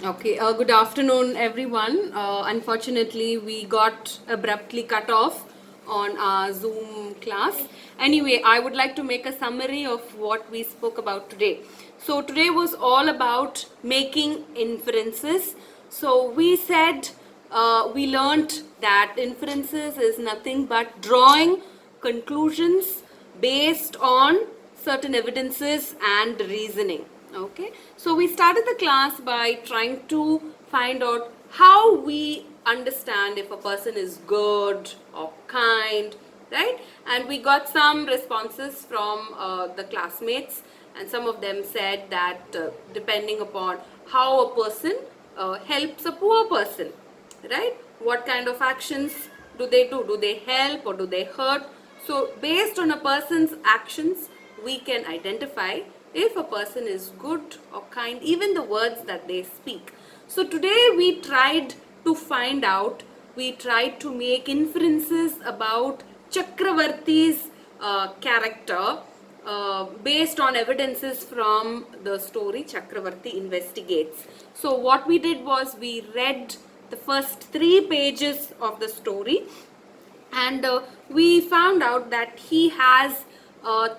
Okay, good afternoon, everyone. Unfortunately, we got abruptly cut off on our Zoom class. Anyway, I would like to make a summary of what we spoke about today. So, today was all about making inferences. So, we learned that inferences is nothing but drawing conclusions based on certain evidences and reasoning. Okay, so we started the class by trying to find out how we understand if a person is good or kind, right? And we got some responses from the classmates, and some of them said that depending upon how a person helps a poor person, right? What kind of actions do they do? Do they help or do they hurt? So, based on a person's actions, we can identify if a person is good or kind, even the words that they speak. So, today we tried to make inferences about Chakravarti's character based on evidences from the story Chakravarti Investigates. So, what we did was we read the first 3 pages of the story, and we found out that he has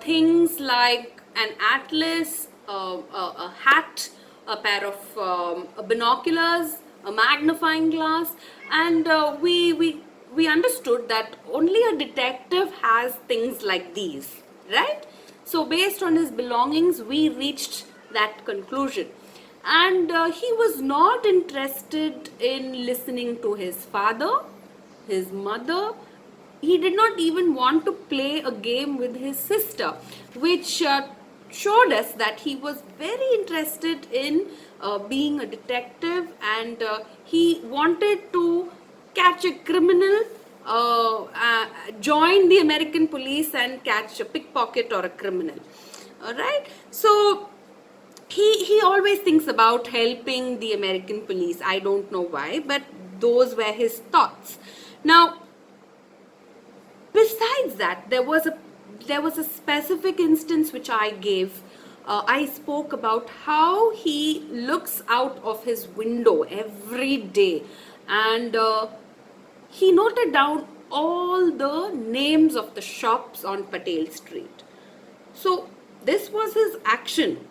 things like an atlas, a hat, a pair of binoculars, a magnifying glass, and we understood that only a detective has things like these, right? So based on his belongings, we reached that conclusion. And he was not interested in listening to his father, his mother. He did not even want to play a game with his sister, which showed us that he was very interested in being a detective, and he wanted to catch a criminal, join the American police and catch a pickpocket or a criminal. All right. So he always thinks about helping the American police. I don't know why, but those were his thoughts. Now, besides that, there was a specific instance which I gave. I spoke about how he looks out of his window every day, and he noted down all the names of the shops on Patel Street. So this was his action,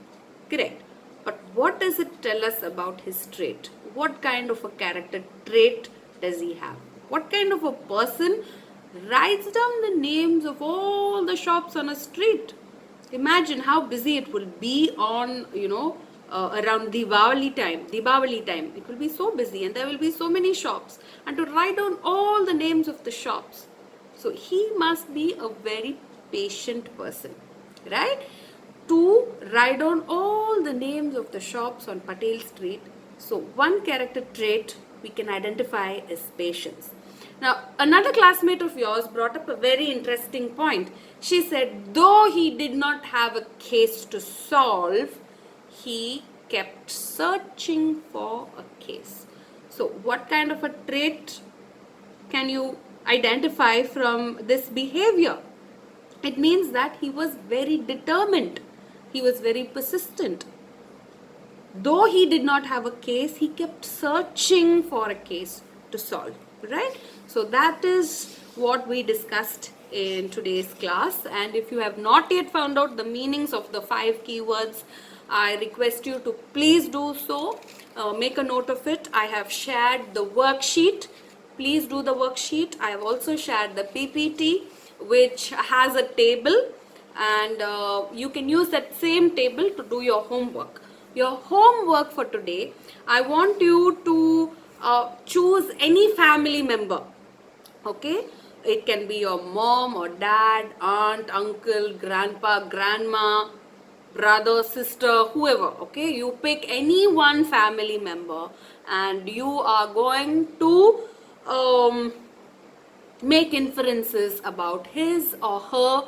correct? But what does it tell us about his trait? What kind of a character trait does he have? What kind of a person writes down the names of all the shops on a street? Imagine how busy it will be on, around Diwali time. It will be so busy and there will be so many shops. And to write down all the names of the shops. So he must be a very patient person, right? To write down all the names of the shops on Patel Street. So one character trait we can identify is patience. Now, another classmate of yours brought up a very interesting point. She said, though he did not have a case to solve, he kept searching for a case. So, what kind of a trait can you identify from this behavior? It means that he was very determined, he was very persistent. Though he did not have a case, he kept searching for a case to solve, right? So that is what we discussed in today's class. And if you have not yet found out the meanings of the 5 keywords, I request you to please do so. Make a note of it. I have shared the worksheet. Please do the worksheet. I have also shared the PPT, which has a table, and you can use that same table to do your homework. Your homework for today, I want you to choose any family member. Okay, it can be your mom or dad, aunt, uncle, grandpa, grandma, brother, sister, whoever. Okay, you pick any one family member and you are going to make inferences about his or her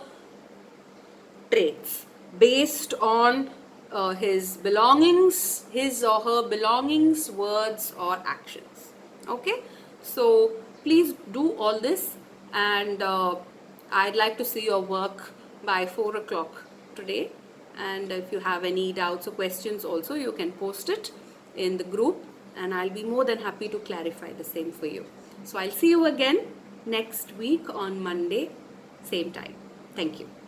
traits based on his or her belongings, words, or actions. Okay, so please do all this, and I'd like to see your work by 4 o'clock today. And if you have any doubts or questions, also you can post it, in the group, and I'll be more than happy to clarify the same for you. So I'll see you again next week on Monday, same time. Thank you.